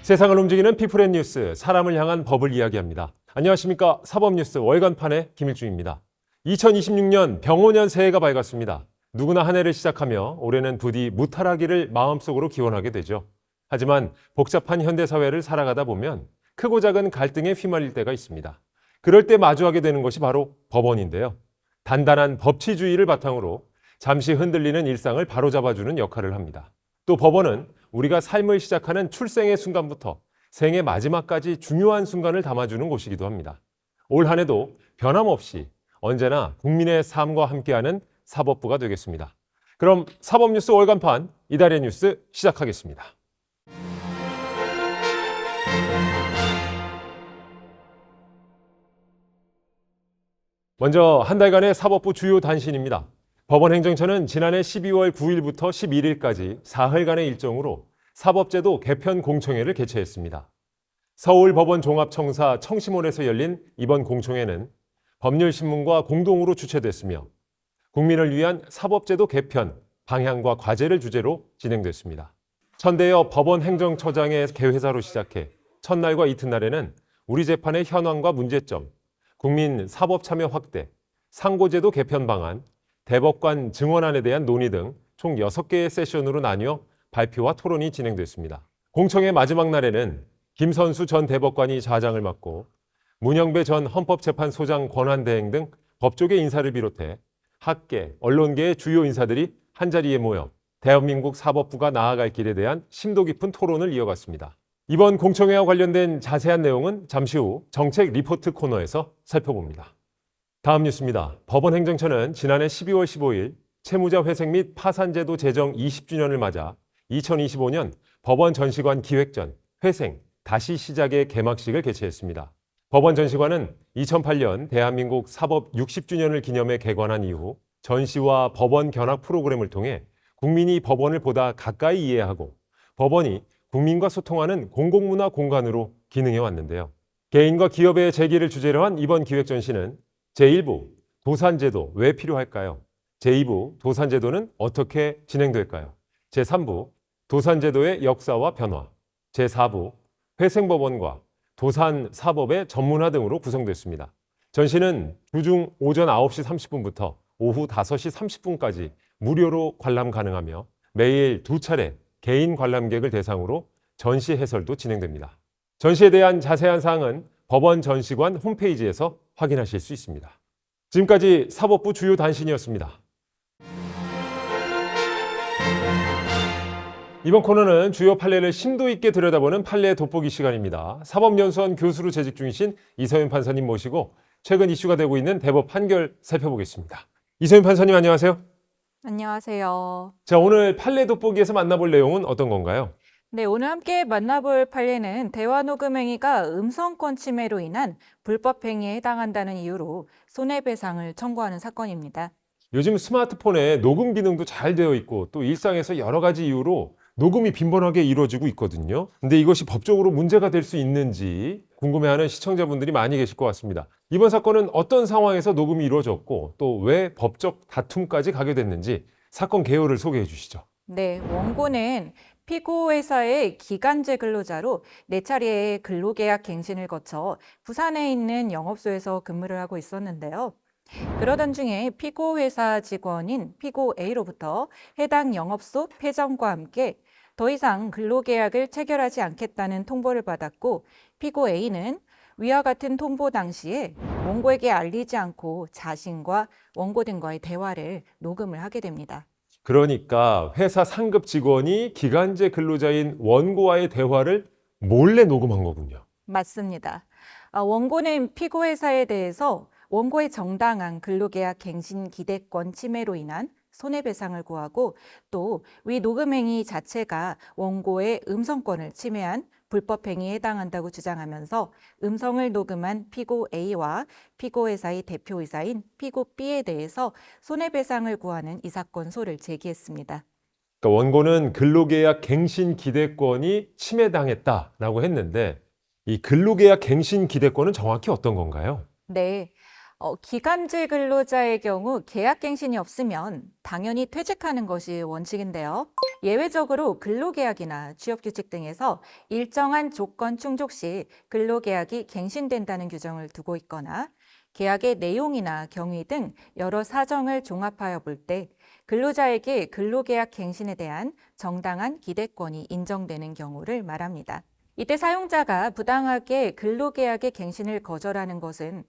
세상을 움직이는 피플앤뉴스, 사람을 향한 법을 이야기합니다. 안녕하십니까. 사법뉴스 월간판의 김일중입니다. 2026년 병오년 새해가 밝았습니다. 누구나 한 해를 시작하며 올해는 부디 무탈하기를 마음속으로 기원하게 되죠. 하지만 복잡한 현대사회를 살아가다 보면 크고 작은 갈등에 휘말릴 때가 있습니다. 그럴 때 마주하게 되는 것이 바로 법원인데요. 단단한 법치주의를 바탕으로 잠시 흔들리는 일상을 바로잡아주는 역할을 합니다. 또 법원은 우리가 삶을 시작하는 출생의 순간부터 생의 마지막까지 중요한 순간을 담아주는 곳이기도 합니다. 올 한 해도 변함없이 언제나 국민의 삶과 함께하는 사법부가 되겠습니다. 그럼 사법뉴스 월간판 이달의 뉴스 시작하겠습니다. 먼저 한 달간의 사법부 주요 단신입니다. 법원행정처는 지난해 12월 9일부터 11일까지 사흘간의 일정으로 사법제도 개편 공청회를 개최했습니다. 서울법원종합청사 청심원에서 열린 이번 공청회는 법률신문과 공동으로 주최됐으며 국민을 위한 사법제도 개편, 방향과 과제를 주제로 진행됐습니다. 천대여 법원행정처장의 개회사로 시작해 첫날과 이튿날에는 우리 재판의 현황과 문제점, 국민 사법참여 확대, 상고제도 개편 방안, 대법관 증언안에 대한 논의 등 총 6개의 세션으로 나뉘어 발표와 토론이 진행됐습니다. 공청회 마지막 날에는 김선수 전 대법관이 좌장을 맡고 문영배 전 헌법재판소장 권한대행 등 법조계 인사를 비롯해 학계, 언론계의 주요 인사들이 한자리에 모여 대한민국 사법부가 나아갈 길에 대한 심도 깊은 토론을 이어갔습니다. 이번 공청회와 관련된 자세한 내용은 잠시 후 정책 리포트 코너에서 살펴봅니다. 다음 뉴스입니다. 법원행정처는 지난해 12월 15일 채무자 회생 및 파산제도 제정 20주년을 맞아 2025년 법원 전시관 기획전 회생 다시 시작의 개막식을 개최했습니다. 법원 전시관은 2008년 대한민국 사법 60주년을 기념해 개관한 이후 전시와 법원 견학 프로그램을 통해 국민이 법원을 보다 가까이 이해하고 법원이 국민과 소통하는 공공문화 공간으로 기능해 왔는데요. 개인과 기업의 재기를 주제로 한 이번 기획전시는 제1부 도산제도 왜 필요할까요? 제2부 도산제도는 어떻게 진행될까요? 제3부 도산제도의 역사와 변화, 제4부 회생법원과 도산사법의 전문화 등으로 구성됐습니다. 전시는 주중 오전 9시 30분부터 오후 5시 30분까지 무료로 관람 가능하며 매일 2차례 개인 관람객을 대상으로 전시 해설도 진행됩니다. 전시에 대한 자세한 사항은 법원 전시관 홈페이지에서 확인하실 수 있습니다. 지금까지 사법부 주요 단신이었습니다. 이번 코너는 주요 판례를 심도 있게 들여다보는 판례 돋보기 시간입니다. 사법연수원 교수로 재직 중이신 이서윤 판사님 모시고 최근 이슈가 되고 있는 대법 판결 살펴보겠습니다. 이서윤 판사님 안녕하세요. 안녕하세요. 자, 오늘 판례 돋보기에서 만나볼 내용은 어떤 건가요? 네, 오늘 함께 만나볼 판례는 대화 녹음 행위가 음성권 침해로 인한 불법 행위에 해당한다는 이유로 손해배상을 청구하는 사건입니다. 요즘 스마트폰에 녹음 기능도 잘 되어 있고 또 일상에서 여러 가지 이유로 녹음이 빈번하게 이루어지고 있거든요. 근데 이것이 법적으로 문제가 될 수 있는지 궁금해하는 시청자분들이 많이 계실 것 같습니다. 이번 사건은 어떤 상황에서 녹음이 이루어졌고 또 왜 법적 다툼까지 가게 됐는지 사건 개요를 소개해 주시죠. 네, 원고는 피고 회사의 기간제 근로자로 4차례의 근로계약 갱신을 거쳐 부산에 있는 영업소에서 근무를 하고 있었는데요. 그러던 중에 피고 회사 직원인 피고 A로부터 해당 영업소 폐점과 함께 더 이상 근로계약을 체결하지 않겠다는 통보를 받았고 피고 A는 위와 같은 통보 당시에 원고에게 알리지 않고 자신과 원고 등과의 대화를 녹음을 하게 됩니다. 그러니까 회사 상급 직원이 기간제 근로자인 원고와의 대화를 몰래 녹음한 거군요. 맞습니다. 원고는 피고 회사에 대해서 원고의 정당한 근로계약 갱신 기대권 침해로 인한 손해배상을 구하고 또 위 녹음 행위 자체가 원고의 음성권을 침해한 불법 행위에 해당한다고 주장하면서 음성을 녹음한 피고 A와 피고 회사의 대표이사인 피고 B에 대해서 손해배상을 구하는 이 사건 소를 제기했습니다. 그러니까 원고는 근로계약 갱신 기대권이 침해당했다라고 했는데 이 근로계약 갱신 기대권은 정확히 어떤 건가요? 네. 기간제 근로자의 경우 계약갱신이 없으면 당연히 퇴직하는 것이 원칙인데요. 예외적으로 근로계약이나 취업규칙 등에서 일정한 조건 충족 시 근로계약이 갱신된다는 규정을 두고 있거나 계약의 내용이나 경위 등 여러 사정을 종합하여 볼 때 근로자에게 근로계약 갱신에 대한 정당한 기대권이 인정되는 경우를 말합니다. 이때 사용자가 부당하게 근로계약의 갱신을 거절하는 것은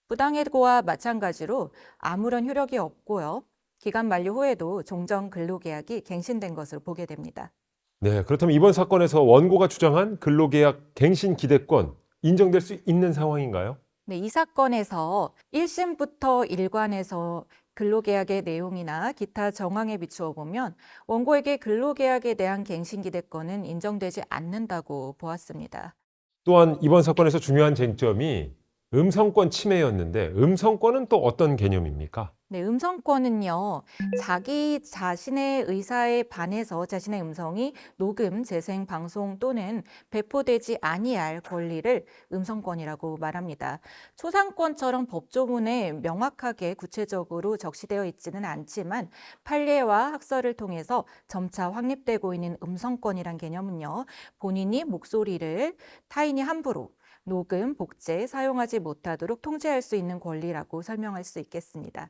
부당해고와 마찬가지로 아무런 효력이 없고요. 기간 만료 후에도 종전 근로계약이 갱신된 것으로 보게 됩니다. 네, 그렇다면 이번 사건에서 원고가 주장한 근로계약 갱신 기대권 인정될 수 있는 상황인가요? 네, 이 사건에서 1심부터 일관해서 근로계약의 내용이나 기타 정황에 비추어 보면 원고에게 근로계약에 대한 갱신 기대권은 인정되지 않는다고 보았습니다. 또한 이번 사건에서 중요한 쟁점이 음성권 침해였는데 음성권은 또 어떤 개념입니까? 네, 음성권은요, 자기 자신의 의사에 반해서 자신의 음성이 녹음, 재생, 방송 또는 배포되지 아니할 권리를 음성권이라고 말합니다. 초상권처럼 법조문에 명확하게 구체적으로 적시되어 있지는 않지만 판례와 학설을 통해서 점차 확립되고 있는 음성권이란 개념은요, 본인이 목소리를 타인이 함부로 녹음, 복제, 사용하지 못하도록 통제할 수 있는 권리라고 설명할 수 있겠습니다.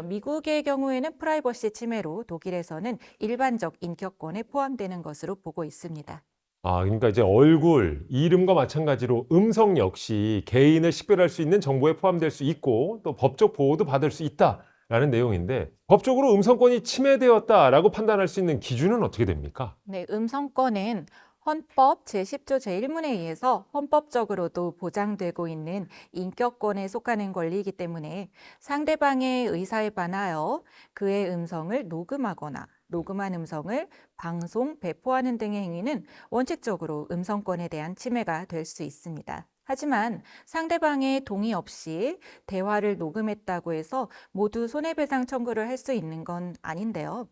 미국의 경우에는 프라이버시 침해로 독일에서는 일반적 인격권에 포함되는 것으로 보고 있습니다. 그러니까 이제 얼굴, 이름과 마찬가지로 음성 역시 개인을 식별할 수 있는 정보에 포함될 수 있고 또 법적 보호도 받을 수 있다라는 내용인데 법적으로 음성권이 침해되었다라고 판단할 수 있는 기준은 어떻게 됩니까? 네, 음성권은 헌법 제10조 제1문에 의해서 헌법적으로도 보장되고 있는 인격권에 속하는 권리이기 때문에 상대방의 의사에 반하여 그의 음성을 녹음하거나 녹음한 음성을 방송, 배포하는 등의 행위는 원칙적으로 음성권에 대한 침해가 될 수 있습니다. 하지만 상대방의 동의 없이 대화를 녹음했다고 해서 모두 손해배상 청구를 할 수 있는 건 아닌데요.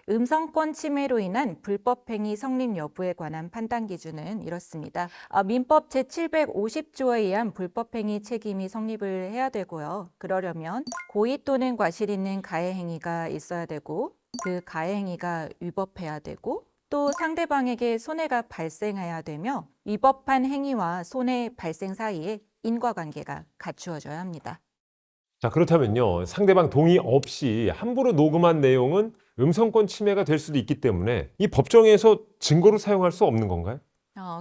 음성권 침해로 인한 불법행위 성립 여부에 관한 판단 기준은 이렇습니다. 민법 제750조에 의한 불법행위 책임이 성립을 해야 되고요. 그러려면 고의 또는 과실 있는 가해행위가 있어야 되고 그 가해행위가 위법해야 되고 또 상대방에게 손해가 발생해야 되며 위법한 행위와 손해 발생 사이에 인과관계가 갖추어져야 합니다. 자, 그렇다면요. 상대방 동의 없이 함부로 녹음한 내용은 음성권 침해가 될 수도 있기 때문에 이 법정에서 증거로 사용할 수 없는 건가요?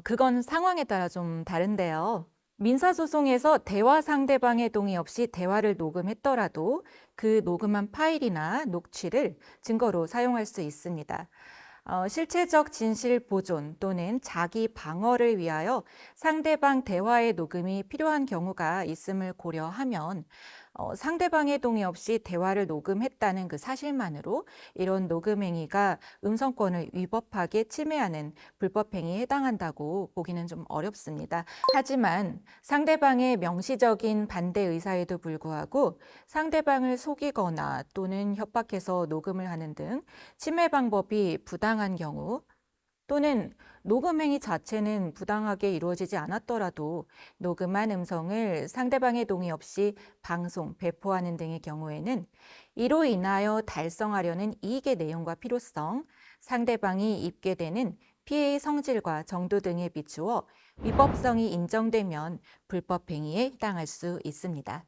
그건 상황에 따라 좀 다른데요. 민사소송에서 대화 상대방의 동의 없이 대화를 녹음했더라도 그 녹음한 파일이나 녹취를 증거로 사용할 수 있습니다. 실체적 진실 보존 또는 자기 방어를 위하여 상대방 대화의 녹음이 필요한 경우가 있음을 고려하면 상대방의 동의 없이 대화를 녹음했다는 그 사실만으로 이런 녹음 행위가 음성권을 위법하게 침해하는 불법 행위에 해당한다고 보기는 좀 어렵습니다. 하지만 상대방의 명시적인 반대 의사에도 불구하고 상대방을 속이거나 또는 협박해서 녹음을 하는 등 침해 방법이 부당한 경우 또는 녹음 행위 자체는 부당하게 이루어지지 않았더라도 녹음한 음성을 상대방의 동의 없이 방송, 배포하는 등의 경우에는 이로 인하여 달성하려는 이익의 내용과 필요성, 상대방이 입게 되는 피해의 성질과 정도 등에 비추어 위법성이 인정되면 불법 행위에 해당할 수 있습니다.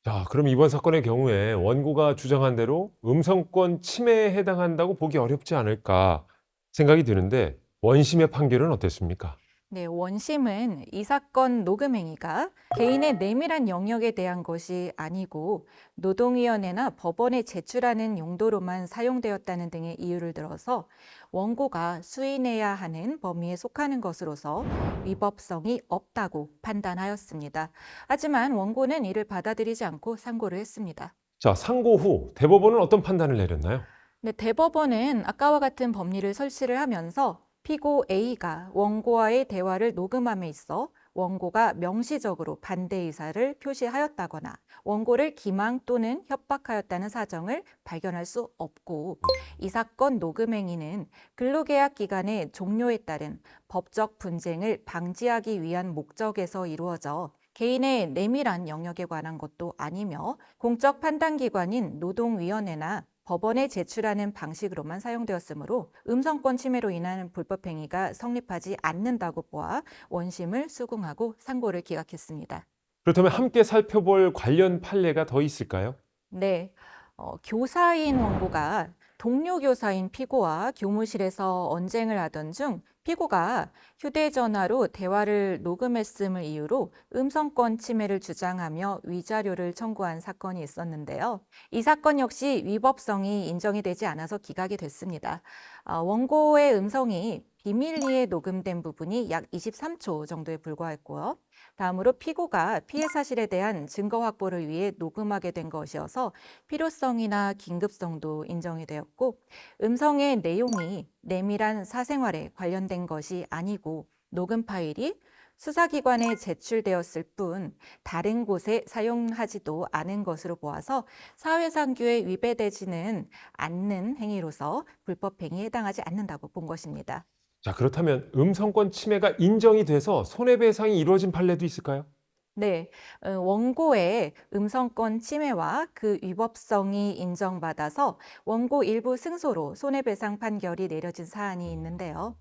자, 그럼 이번 사건의 경우에 원고가 주장한 대로 음성권 침해에 해당한다고 보기 어렵지 않을까 생각이 드는데 원심의 판결은 어땠습니까? 네, 원심은 이 사건 녹음 행위가 개인의 내밀한 영역에 대한 것이 아니고 노동위원회나 법원에 제출하는 용도로만 사용되었다는 등의 이유를 들어서 원고가 수인해야 하는 범위에 속하는 것으로서 위법성이 없다고 판단하였습니다. 하지만 원고는 이를 받아들이지 않고 상고를 했습니다. 자, 상고 후 대법원은 어떤 판단을 내렸나요? 네, 대법원은 아까와 같은 법리를 설치를 하면서 피고 A가 원고와의 대화를 녹음함에 있어 원고가 명시적으로 반대 의사를 표시하였다거나 원고를 기망 또는 협박하였다는 사정을 발견할 수 없고 이 사건 녹음 행위는 근로계약 기간의 종료에 따른 법적 분쟁을 방지하기 위한 목적에서 이루어져 개인의 내밀한 영역에 관한 것도 아니며 공적 판단기관인 노동위원회나 법원에 제출하는 방식으로만 사용되었으므로 음성권 침해로 인한 불법 행위가 성립하지 않는다고 보아 원심을 수긍하고 상고를 기각했습니다. 그렇다면 함께 살펴볼 관련 판례가 더 있을까요? 네, 교사인 원고가 동료 교사인 피고와 교무실에서 언쟁을 하던 중 피고가 휴대전화로 대화를 녹음했음을 이유로 음성권 침해를 주장하며 위자료를 청구한 사건이 있었는데요. 이 사건 역시 위법성이 인정이 되지 않아서 기각이 됐습니다. 원고의 음성이 비밀리에 녹음된 부분이 약 23초 정도에 불과했고요. 다음으로 피고가 피해 사실에 대한 증거 확보를 위해 녹음하게 된 것이어서 필요성이나 긴급성도 인정이 되었고 음성의 내용이 내밀한 사생활에 관련된 것이 아니고 녹음 파일이 수사기관에 제출되었을 뿐 다른 곳에 사용하지도 않은 것으로 보아서 사회상규에 위배되지는 않는 행위로서 불법 행위에 해당하지 않는다고 본 것입니다. 자, 그렇다면 음성권 침해가 인정이 돼서 손해배상이 이루어진 판례도 있을까요? 네, 원고의 음성권 침해와 그 위법성이 인정받아서 원고 일부 승소로 손해배상 판결이 내려진 사안이 있는데요.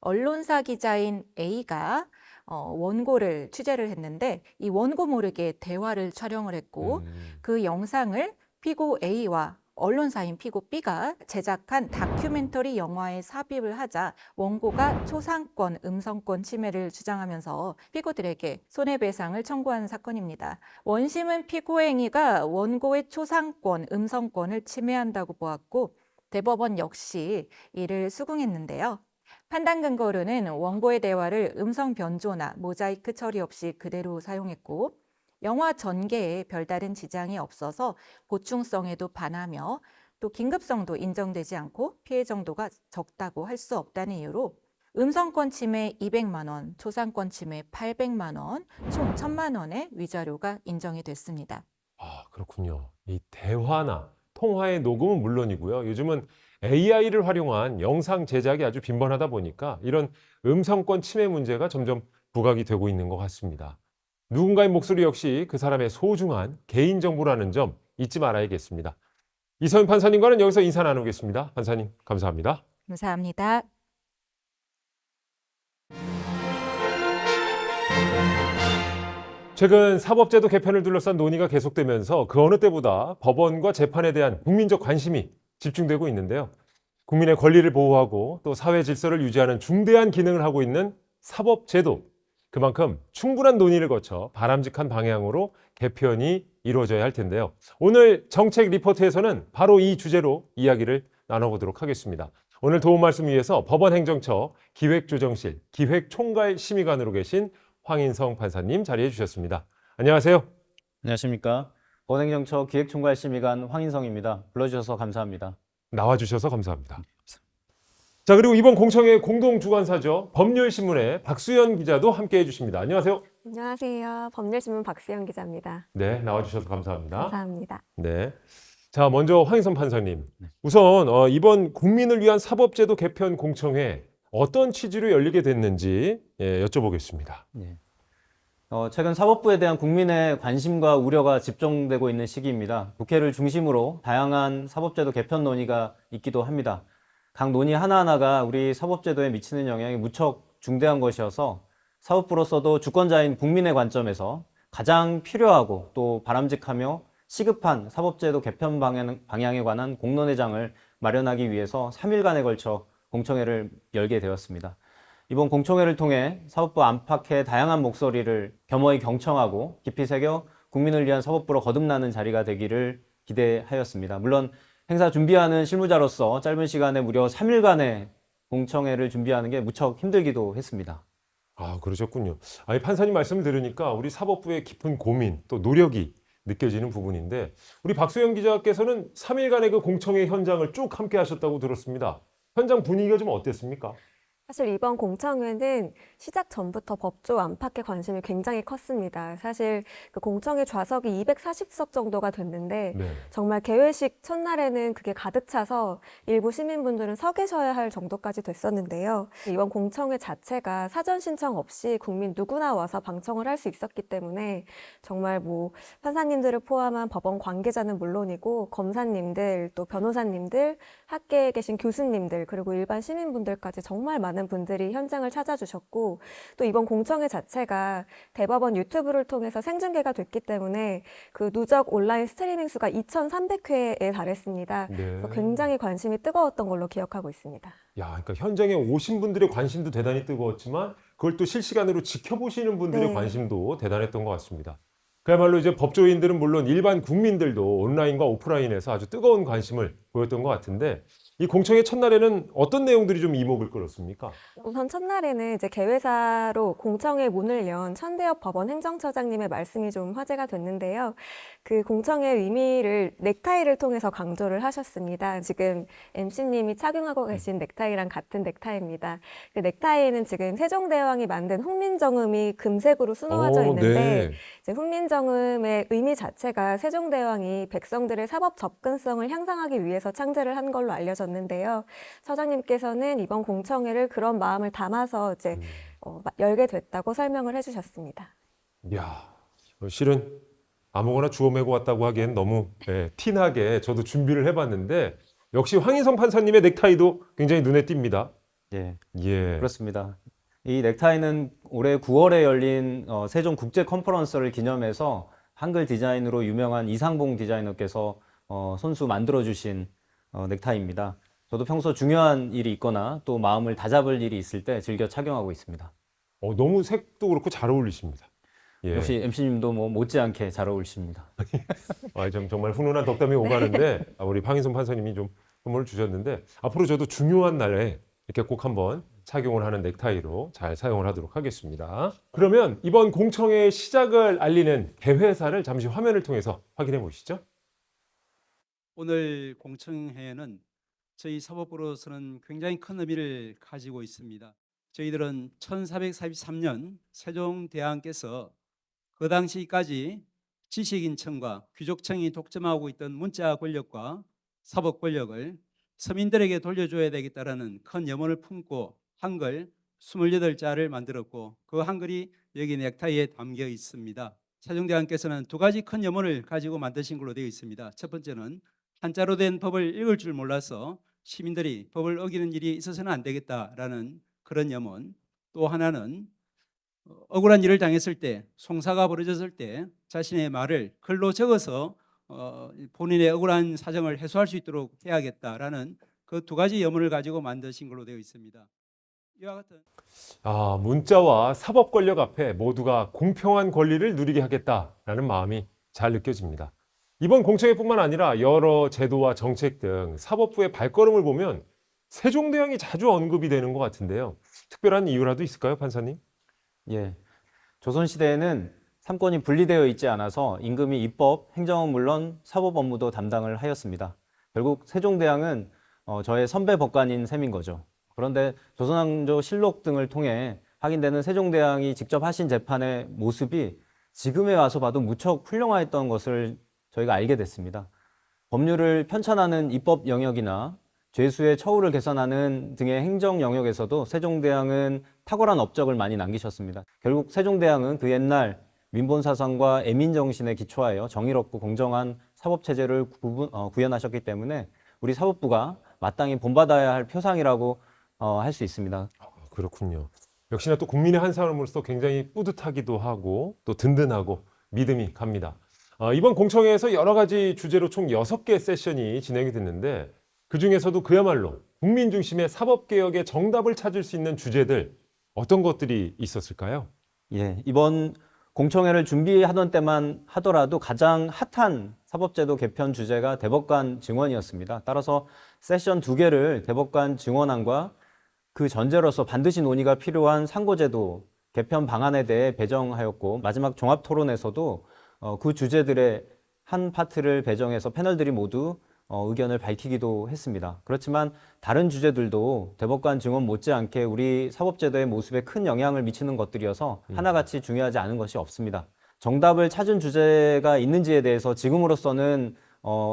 언론사 기자인 A가 원고를 취재를 했는데 이 원고 모르게 대화를 촬영을 했고 그 영상을 피고 A와 언론사인 피고 B가 제작한 다큐멘터리 영화에 삽입을 하자 원고가 초상권, 음성권 침해를 주장하면서 피고들에게 손해배상을 청구한 사건입니다. 원심은 피고의 행위가 원고의 초상권, 음성권을 침해한다고 보았고 대법원 역시 이를 수긍했는데요. 판단 근거로는 원고의 대화를 음성 변조나 모자이크 처리 없이 그대로 사용했고 영화 전개에 별다른 지장이 없어서 보충성에도 반하며 또 긴급성도 인정되지 않고 피해 정도가 적다고 할 수 없다는 이유로 음성권 침해 200만 원, 초상권 침해 800만 원, 총 1,000만 원의 위자료가 인정이 됐습니다. 아, 그렇군요. 이 대화나 통화의 녹음은 물론이고요. 요즘은 AI를 활용한 영상 제작이 아주 빈번하다 보니까 이런 음성권 침해 문제가 점점 부각이 되고 있는 것 같습니다. 누군가의 목소리 역시 그 사람의 소중한 개인정보라는 점 잊지 말아야겠습니다. 이서윤 판사님과는 여기서 인사 나누겠습니다. 판사님, 감사합니다. 감사합니다. 최근 사법제도 개편을 둘러싼 논의가 계속되면서 그 어느 때보다 법원과 재판에 대한 국민적 관심이 집중되고 있는데요. 국민의 권리를 보호하고 또 사회 질서를 유지하는 중대한 기능을 하고 있는 사법제도. 그만큼 충분한 논의를 거쳐 바람직한 방향으로 개편이 이루어져야 할 텐데요. 오늘 정책 리포트에서는 바로 이 주제로 이야기를 나눠보도록 하겠습니다. 오늘 도움 말씀 위해서 법원행정처 기획조정실 기획총괄 심의관으로 계신 황인성 판사님 자리해 주셨습니다. 안녕하세요. 안녕하십니까. 법원행정처 기획총괄심의관 황인성입니다. 불러주셔서 감사합니다. 나와주셔서 감사합니다. 자, 그리고 이번 공청회 공동주관사죠. 법률신문의 박수연 기자도 함께해 주십니다. 안녕하세요. 안녕하세요. 법률신문 박수영 기자입니다. 네, 나와주셔서 감사합니다. 감사합니다. 네. 자, 먼저 황인성 판사님. 우선 이번 국민을 위한 사법제도 개편 공청회 어떤 취지로 열리게 됐는지 여쭤보겠습니다. 네. 최근 사법부에 대한 국민의 관심과 우려가 집중되고 있는 시기입니다. 국회를 중심으로 다양한 사법제도 개편 논의가 있기도 합니다. 각 논의 하나하나가 우리 사법제도에 미치는 영향이 무척 중대한 것이어서 사법부로서도 주권자인 국민의 관점에서 가장 필요하고 또 바람직하며 시급한 사법제도 개편 방향에 관한 공론회장을 마련하기 위해서 3일간에 걸쳐 공청회를 열게 되었습니다. 이번 공청회를 통해 사법부 안팎의 다양한 목소리를 겸허히 경청하고 깊이 새겨 국민을 위한 사법부로 거듭나는 자리가 되기를 기대하였습니다. 물론 행사 준비하는 실무자로서 짧은 시간에 무려 3일간의 공청회를 준비하는 게 무척 힘들기도 했습니다. 아, 그러셨군요. 아니, 판사님 말씀을 들으니까 우리 사법부의 깊은 고민 또 노력이 느껴지는 부분인데 우리 박수영 기자께서는 3일간의 그 공청회 현장을 쭉 함께 하셨다고 들었습니다. 현장 분위기가 좀 어땠습니까? 사실 이번 공청회는 시작 전부터 법조 안팎의 관심이 굉장히 컸습니다. 사실 그 공청회 좌석이 240석 정도가 됐는데 네. 정말 개회식 첫날에는 그게 가득 차서 일부 시민분들은 서 계셔야 할 정도까지 됐었는데요. 이번 공청회 자체가 사전 신청 없이 국민 누구나 와서 방청을 할 수 있었기 때문에 정말 뭐 판사님들을 포함한 법원 관계자는 물론이고 검사님들, 또 변호사님들, 학계에 계신 교수님들, 그리고 일반 시민분들까지 정말 많은 분들이 현장을 찾아주셨고, 또 이번 공청회 자체가 대법원 유튜브를 통해서 생중계가 됐기 때문에 그 누적 온라인 스트리밍 수가 2,300회에 달했습니다. 네. 그래서 굉장히 관심이 뜨거웠던 걸로 기억하고 있습니다. 야, 그러니까 현장에 오신 분들의 관심도 대단히 뜨거웠지만 그걸 또 실시간으로 지켜보시는 분들의 네. 관심도 대단했던 것 같습니다. 그야말로 이제 법조인들은 물론 일반 국민들도 온라인과 오프라인에서 아주 뜨거운 관심을 보였던 것 같은데 이 공청회 첫날에는 어떤 내용들이 좀 이목을 끌었습니까? 우선 첫날에는 이제 개회사로 공청회 문을 연 천대엽 법원 행정처장님의 말씀이 좀 화제가 됐는데요. 그 공청회 의미를 넥타이를 통해서 강조를 하셨습니다. 지금 MC님이 착용하고 계신 넥타이랑 같은 넥타이입니다. 그 넥타이에는 지금 세종대왕이 만든 훈민정음이 금색으로 수놓아져 있는데 네. 이제 훈민정음의 의미 자체가 세종대왕이 백성들의 사법 접근성을 향상하기 위해서 창제를 한 걸로 알려졌는데요. 처장님께서는 이번 공청회를 그런 마음을 담아서 이제 열게 됐다고 설명을 해주셨습니다. 이야, 실은 아무거나 주워 메고 왔다고 하기엔 너무 티나게 저도 준비를 해봤는데 역시 황인성 판사님의 넥타이도 굉장히 눈에 띕니다. 예, 예. 그렇습니다. 이 넥타이는 올해 9월에 열린 세종 국제 컨퍼런스를 기념해서 한글 디자인으로 유명한 이상봉 디자이너께서 손수 만들어주신 넥타이입니다. 저도 평소 중요한 일이 있거나 또 마음을 다잡을 일이 있을 때 즐겨 착용하고 있습니다. 너무 색도 그렇고 잘 어울리십니다. 예. 역시 MC님도 뭐 못지않게 잘 어울리십니다. 정말 훈훈한 덕담이 오가는데 우리 황인성 판사님이 좀 선물을 주셨는데 앞으로 저도 중요한 날에 이렇게 꼭 한번 착용을 하는 넥타이로 잘 사용을 하도록 하겠습니다. 그러면 이번 공청회의 시작을 알리는 개회사를 잠시 화면을 통해서 확인해 보시죠. 오늘 공청회는 저희 사법부로서는 굉장히 큰 의미를 가지고 있습니다. 저희들은 1443년 세종대왕께서 그 당시까지 지식인청과 귀족청이 독점하고 있던 문자 권력과 사법 권력을 서민들에게 돌려줘야 되겠다라는 큰 염원을 품고 한글 28자를 만들었고 그 한글이 여기 넥타이에 담겨 있습니다. 세종대왕께서는 두 가지 큰 염원을 가지고 만드신 걸로 되어 있습니다. 첫 번째는 한자로 된 법을 읽을 줄 몰라서 시민들이 법을 어기는 일이 있어서는 안 되겠다라는 그런 염원, 또 하나는 억울한 일을 당했을 때, 송사가 벌어졌을 때 자신의 말을 글로 적어서 본인의 억울한 사정을 해소할 수 있도록 해야겠다라는 그 두 가지 염원을 가지고 만드신 걸로 되어 있습니다. 이와 같은 문자와 사법 권력 앞에 모두가 공평한 권리를 누리게 하겠다라는 마음이 잘 느껴집니다. 이번 공청회뿐만 아니라 여러 제도와 정책 등 사법부의 발걸음을 보면 세종대왕이 자주 언급이 되는 것 같은데요. 특별한 이유라도 있을까요, 판사님? 예, 조선시대에는 삼권이 분리되어 있지 않아서 임금이 입법, 행정은 물론 사법 업무도 담당을 하였습니다. 결국 세종대왕은 저의 선배 법관인 셈인 거죠. 그런데 조선왕조 실록 등을 통해 확인되는 세종대왕이 직접 하신 재판의 모습이 지금에 와서 봐도 무척 훌륭했던 것을 저희가 알게 됐습니다. 법률을 편찬하는 입법 영역이나 죄수의 처우를 개선하는 등의 행정 영역에서도 세종대왕은 탁월한 업적을 많이 남기셨습니다. 결국 세종대왕은 그 옛날 민본사상과 애민정신에 기초하여 정의롭고 공정한 사법체제를 구현하셨기 때문에 우리 사법부가 마땅히 본받아야 할 표상이라고 할 수 있습니다. 그렇군요. 역시나 또 국민의 한 사람으로서 굉장히 뿌듯하기도 하고 또 든든하고 믿음이 갑니다. 이번 공청회에서 여러 가지 주제로 총 6개 세션이 진행이 됐는데 그중에서도 그야말로 국민 중심의 사법개혁의 정답을 찾을 수 있는 주제들 어떤 것들이 있었을까요? 예, 이번 공청회를 준비하던 때만 하더라도 가장 핫한 사법제도 개편 주제가 대법관 증언이었습니다. 따라서 세션 2개를 대법관 증언안과 그 전제로서 반드시 논의가 필요한 상고제도 개편 방안에 대해 배정하였고 마지막 종합토론에서도 그 주제들의 한 파트를 배정해서 패널들이 모두 의견을 밝히기도 했습니다. 그렇지만 다른 주제들도 대법관 증언 못지않게 우리 사법제도의 모습에 큰 영향을 미치는 것들이어서 하나같이 중요하지 않은 것이 없습니다. 정답을 찾은 주제가 있는지에 대해서 지금으로서는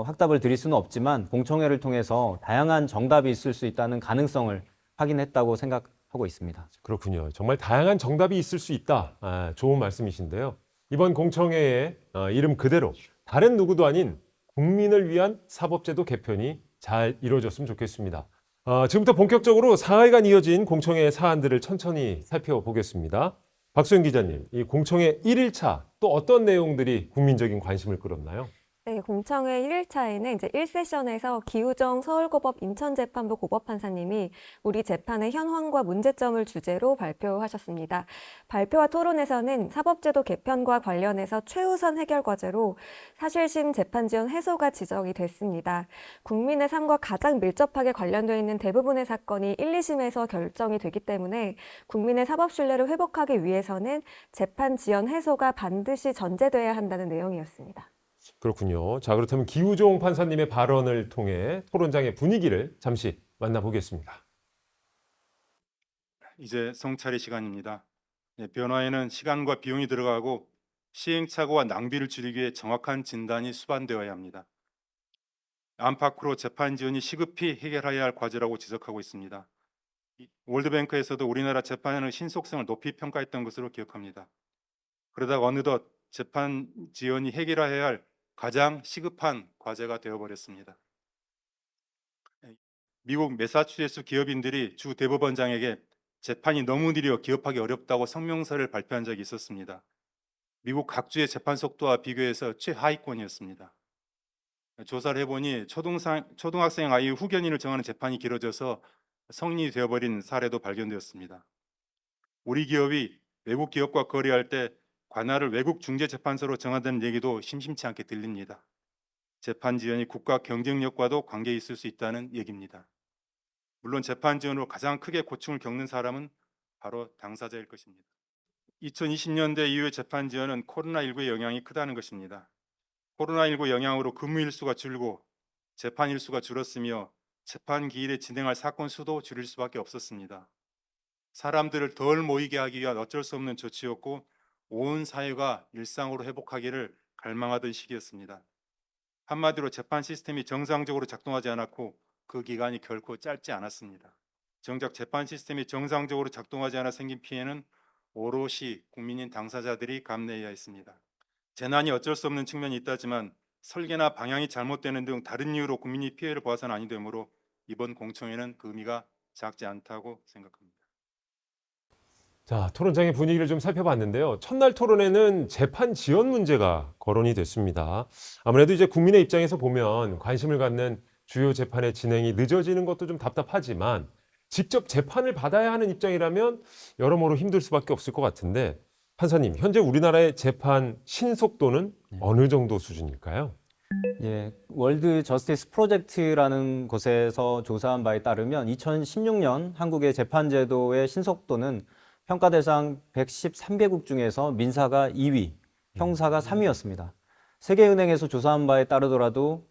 확답을 드릴 수는 없지만 공청회를 통해서 다양한 정답이 있을 수 있다는 가능성을 확인했다고 생각하고 있습니다. 그렇군요. 정말 다양한 정답이 있을 수 있다. 좋은 말씀이신데요. 이번 공청회에 이름 그대로 다른 누구도 아닌 국민을 위한 사법제도 개편이 잘 이루어졌으면 좋겠습니다. 지금부터 본격적으로 사흘간 이어진 공청회 사안들을 천천히 살펴보겠습니다. 박수영 기자님, 이 공청회 1일차 또 어떤 내용들이 국민적인 관심을 끌었나요? 네, 공청회 1일차에는 이제 1세션에서 기우정 서울고법 인천재판부 고법판사님이 우리 재판의 현황과 문제점을 주제로 발표하셨습니다. 발표와 토론에서는 사법제도 개편과 관련해서 최우선 해결 과제로 사실심 재판 지연 해소가 지적이 됐습니다. 국민의 삶과 가장 밀접하게 관련되어 있는 대부분의 사건이 1, 2심에서 결정이 되기 때문에 국민의 사법 신뢰를 회복하기 위해서는 재판 지연 해소가 반드시 전제돼야 한다는 내용이었습니다. 그렇군요. 자, 그렇다면 기우종 판사님의 발언을 통해 토론장의 분위기를 잠시 만나보겠습니다. 이제 성찰의 시간입니다. 변화에는 시간과 비용이 들어가고 시행착오와 낭비를 줄이기 위해 정확한 진단이 수반되어야 합니다. 안팎으로 재판 지연이 시급히 해결해야 할 과제라고 지적하고 있습니다. 월드뱅크에서도 우리나라 재판의 신속성을 높이 평가했던 것으로 기억합니다. 그러다가 어느덧 재판 지연이 해결해야 할 가장 시급한 과제가 되어버렸습니다. 미국 매사추세츠 기업인들이 주 대법원장에게 재판이 너무 느려 기업하기 어렵다고 성명서를 발표한 적이 있었습니다. 미국 각 주의 재판 속도와 비교해서 최하위권이었습니다. 조사를 해보니 초등학생 아이 후견인을 정하는 재판이 길어져서 성인이 되어버린 사례도 발견되었습니다. 우리 기업이 외국 기업과 거래할 때 관할을 외국 중재재판소로 정한다는 얘기도 심심치 않게 들립니다. 재판 지연이 국가 경쟁력과도 관계 있을 수 있다는 얘기입니다. 물론 재판 지연으로 가장 크게 고충을 겪는 사람은 바로 당사자일 것입니다. 2020년대 이후의 재판 지연은 코로나19의 영향이 크다는 것입니다. 코로나19 영향으로 근무 일수가 줄고 재판 일수가 줄었으며 재판 기일에 진행할 사건 수도 줄일 수밖에 없었습니다. 사람들을 덜 모이게 하기 위한 어쩔 수 없는 조치였고 온 사회가 일상으로 회복하기를 갈망하던 시기였습니다. 한마디로 재판 시스템이 정상적으로 작동하지 않았고 그 기간이 결코 짧지 않았습니다. 정작 재판 시스템이 정상적으로 작동하지 않아 생긴 피해는 오롯이 국민인 당사자들이 감내해야 했습니다. 재난이 어쩔 수 없는 측면이 있다지만 설계나 방향이 잘못되는 등 다른 이유로 국민이 피해를 보아서는 아니 되므로 이번 공청회는 그 의미가 작지 않다고 생각합니다. 자, 토론장의 분위기를 좀 살펴봤는데요. 첫날 토론에는 재판 지연 문제가 거론이 됐습니다. 아무래도 이제 국민의 입장에서 보면 관심을 갖는 주요 재판의 진행이 늦어지는 것도 좀 답답하지만 직접 재판을 받아야 하는 입장이라면 여러모로 힘들 수밖에 없을 것 같은데 판사님, 현재 우리나라의 재판 신속도는 어느 정도 수준일까요? 예, 월드 저스티스 프로젝트라는 곳에서 조사한 바에 따르면 2016년 한국의 재판 제도의 신속도는 평가 대상 113개국 중에서 민사가 2위, 형사가 3위였습니다. 세계은행에서 조사한 바에 따르더라도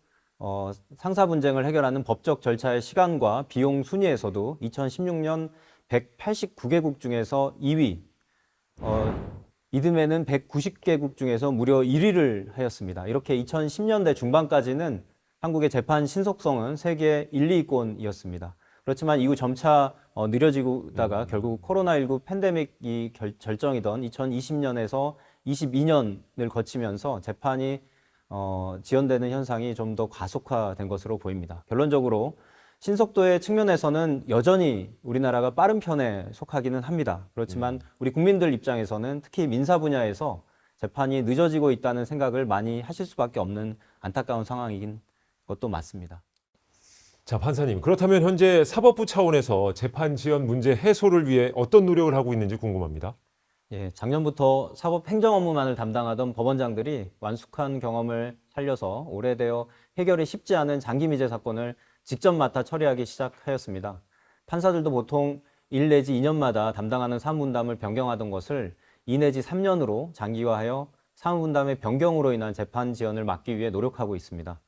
상사 분쟁을 해결하는 법적 절차의 시간과 비용 순위에서도 2016년 189개국 중에서 2위, 이듬해는 190개국 중에서 무려 1위를 하였습니다. 이렇게 2010년대 중반까지는 한국의 재판 신속성은 세계 1, 2위권이었습니다. 그렇지만 이후 점차 느려지다가 결국 코로나19 팬데믹이 절정이던 2020년에서 22년을 거치면서 재판이 지연되는 현상이 좀 더 가속화된 것으로 보입니다. 결론적으로 신속도의 측면에서는 여전히 우리나라가 빠른 편에 속하기는 합니다. 그렇지만 우리 국민들 입장에서는 특히 민사 분야에서 재판이 늦어지고 있다는 생각을 많이 하실 수밖에 없는 안타까운 상황인 것도 맞습니다. 자, 판사님, 그렇다면 현재 사법부 차원에서 재판 지연 문제 해소를 위해 어떤 노력을 하고 있는지 궁금합니다. 예, 작년부터 사법 행정 업무만을 담당하던 법원장들이 완숙한 경험을 살려서 오래되어 해결이 쉽지 않은 장기 미제 사건을 직접 맡아 처리하기 시작하였습니다. 판사들도 보통 1 내지 2년마다 담당하는 사무분담을 변경하던 것을 2 내지 3년으로 장기화하여 사무분담의 변경으로 인한 재판 지연을 막기 위해 노력하고 있습니다.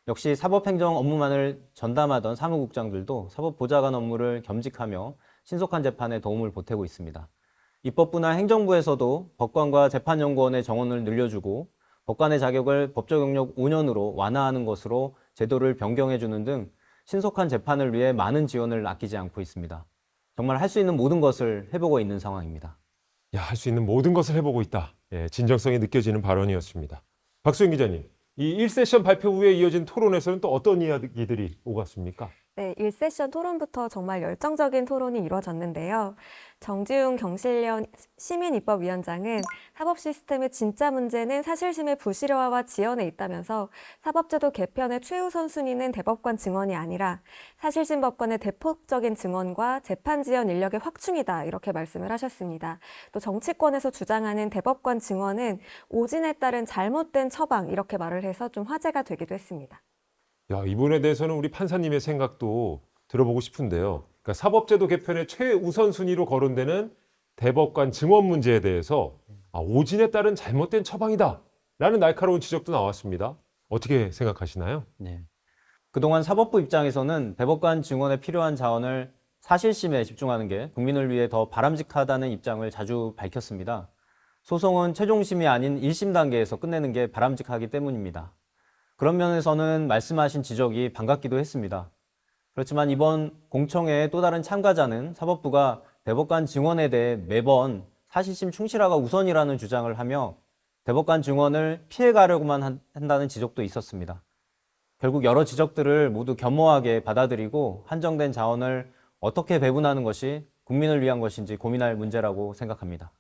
역시 사법행정 업무만을 전담하던 사무국장들도 사법보좌관 업무를 겸직하며 신속한 재판에 도움을 보태고 있습니다. 입법부나 행정부에서도 법관과 재판연구원의 정원을 늘려주고 법관의 자격을 법적 영역 5년으로 완화하는 것으로 제도를 변경해주는 등 신속한 재판을 위해 많은 지원을 아끼지 않고 있습니다. 정말 할 수 있는 모든 것을 해보고 있는 상황입니다. 야, 할 수 있는 모든 것을 해보고 있다. 예, 진정성이 느껴지는 발언이었습니다. 박수영 기자님, 이 1세션 발표 후에 이어진 토론에서는 또 어떤 이야기들이 오갔습니까? 네, 1세션 토론부터 정말 열정적인 토론이 이루어졌는데요. 정지웅 경실련 시민입법위원장은 사법 시스템의 진짜 문제는 사실심의 부실화와 지연에 있다면서 사법제도 개편의 최우선 순위는 대법관 증언이 아니라 사실심 법관의 대폭적인 증언과 재판 지연 인력의 확충이다 이렇게 말씀을 하셨습니다. 또 정치권에서 주장하는 대법관 증언은 오진에 따른 잘못된 처방 이렇게 말을 해서 좀 화제가 되기도 했습니다. 야, 이 부분에 대해서는 우리 판사님의 생각도 들어보고 싶은데요. 그러니까 사법제도 개편의 최우선 순위로 거론되는 대법관 증언 문제에 대해서 오진에 따른 잘못된 처방이다라는 날카로운 지적도 나왔습니다. 어떻게 생각하시나요? 네. 그동안 사법부 입장에서는 대법관 증언에 필요한 자원을 사실심에 집중하는 게 국민을 위해 더 바람직하다는 입장을 자주 밝혔습니다. 소송은 최종심이 아닌 1심 단계에서 끝내는 게 바람직하기 때문입니다. 그런 면에서는 말씀하신 지적이 반갑기도 했습니다. 그렇지만 이번 공청회의 또 다른 참가자는 사법부가 대법관 증언에 대해 매번 사실심 충실화가 우선이라는 주장을 하며 대법관 증언을 피해가려고만 한다는 지적도 있었습니다. 결국 여러 지적들을 모두 겸허하게 받아들이고 한정된 자원을 어떻게 배분하는 것이 국민을 위한 것인지 고민할 문제라고 생각합니다.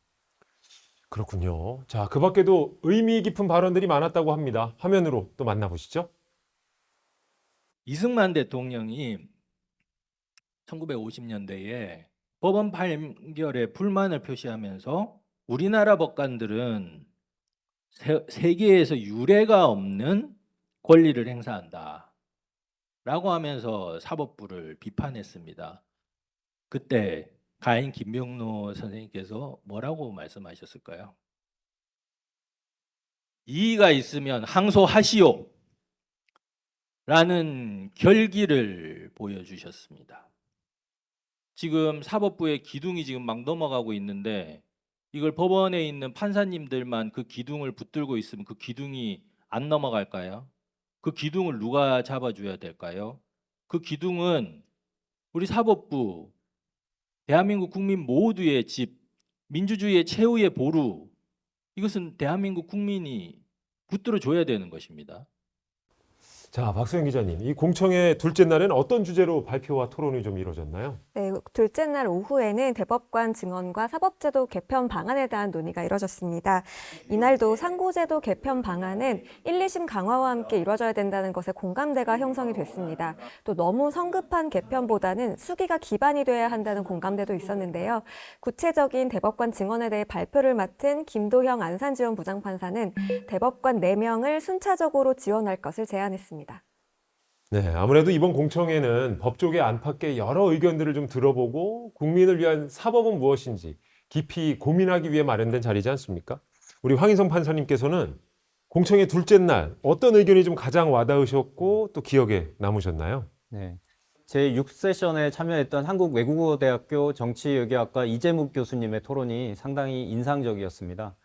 그렇군요. 자, 그 밖에도 의미 깊은 발언들이 많았다고 합니다. 화면으로 또 만나보시죠. 이승만 대통령이 1950년대에 법원 판결에 불만을 표시하면서 우리나라 법관들은 세계에서 유례가 없는 권리를 행사한다 라고 하면서 사법부를 비판했습니다. 그때 가인 김병로 선생님께서 뭐라고 말씀하셨을까요? 이의가 있으면 항소하시오 라는 결기를 보여주셨습니다. 지금 사법부의 기둥이 지금 막 넘어가고 있는데 이걸 법원에 있는 판사님들만 그 기둥을 붙들고 있으면 그 기둥이 안 넘어갈까요? 그 기둥을 누가 잡아줘야 될까요? 그 기둥은 우리 사법부, 대한민국 국민 모두의 집, 민주주의의 최후의 보루, 이것은 대한민국 국민이 붙들어줘야 되는 것입니다. 자, 박수영 기자님, 이 공청회 둘째 날에는 어떤 주제로 발표와 토론이 좀 이루어졌나요? 네, 둘째 날 오후에는 대법관 증언과 사법제도 개편 방안에 대한 논의가 이뤄졌습니다. 이날도 상고제도 개편 방안은 1, 2심 강화와 함께 이루어져야 된다는 것에 공감대가 형성이 됐습니다. 또 너무 성급한 개편보다는 수기가 기반이 돼야 한다는 공감대도 있었는데요. 구체적인 대법관 증언에 대해 발표를 맡은 김도형 안산지원 부장판사는 대법관 4명을 순차적으로 지원할 것을 제안했습니다. 네, 아무래도 이번 공청회는 법조계 안팎의 여러 의견들을 좀 들어보고 국민을 위한 사법은 무엇인지 깊이 고민하기 위해 마련된 자리지 않습니까? 우리 황인성 판사님께서는 공청회 둘째 날 어떤 의견이 좀 가장 와닿으셨고 또 기억에 남으셨나요? 네. 제 6세션에 참여했던 한국외국어대학교 정치외교학과 이재묵 교수님의 토론이 상당히 인상적이었습니다.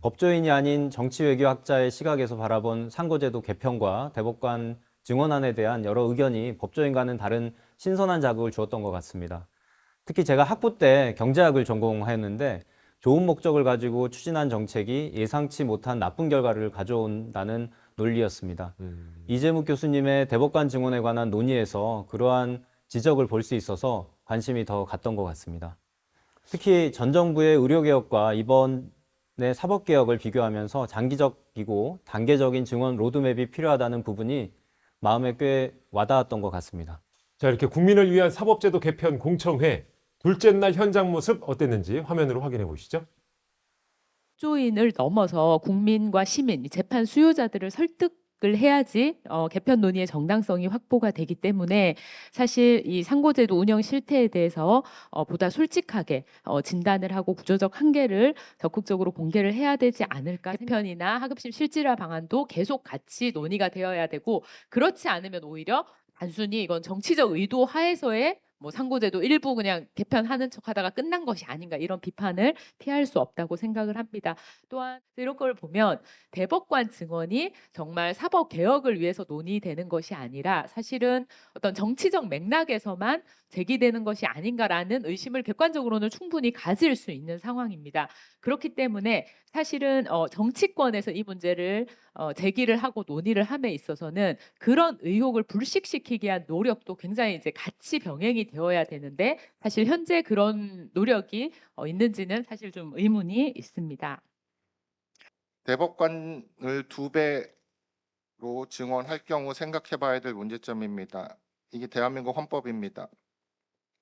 법조인이 아닌 정치외교학자의 시각에서 바라본 상고제도 개편과 대법관 증언안에 대한 여러 의견이 법조인과는 다른 신선한 자극을 주었던 것 같습니다. 특히 제가 학부 때 경제학을 전공하였는데 좋은 목적을 가지고 추진한 정책이 예상치 못한 나쁜 결과를 가져온다는 논리였습니다. 이재묵 교수님의 대법관 증언에 관한 논의에서 그러한 지적을 볼 수 있어서 관심이 더 갔던 것 같습니다. 특히 전 정부의 의료개혁과 이번의 사법개혁을 비교하면서 장기적이고 단계적인 증언 로드맵이 필요하다는 부분이 마음에 꽤 와닿았던 것 같습니다. 자, 이렇게 국민을 위한 사법제도 개편 공청회 둘째 날 현장 모습 어땠는지 화면으로 확인해 보시죠. 법조인을 넘어서 국민과 시민, 재판 수요자들을 설득 을 해야지 개편 논의의 정당성이 확보가 되기 때문에 사실 이 상고제도 운영 실태에 대해서 보다 솔직하게 진단을 하고 구조적 한계를 적극적으로 공개를 해야 되지 않을까. 개편이나 하급심 실질화 방안도 계속 같이 논의가 되어야 되고, 그렇지 않으면 오히려 단순히 이건 정치적 의도 하에서의 뭐 상고제도 일부 그냥 개편하는 척하다가 끝난 것이 아닌가, 이런 비판을 피할 수 없다고 생각을 합니다. 또한 이런 걸 보면 대법관 증언이 정말 사법 개혁을 위해서 논의되는 것이 아니라 사실은 어떤 정치적 맥락에서만 제기되는 것이 아닌가라는 의심을 객관적으로는 충분히 가질 수 있는 상황입니다. 그렇기 때문에 사실은 정치권에서 이 문제를 제기를 하고 논의를 함에 있어서는 그런 의혹을 불식시키기 위한 노력도 굉장히 이제 같이 병행이 되어야 되는데, 사실 현재 그런 노력이 있는지는 사실 좀 의문이 있습니다. 대법관을 2배로 증원할 경우 생각해 봐야 될 문제점입니다. 이게 대한민국 헌법입니다.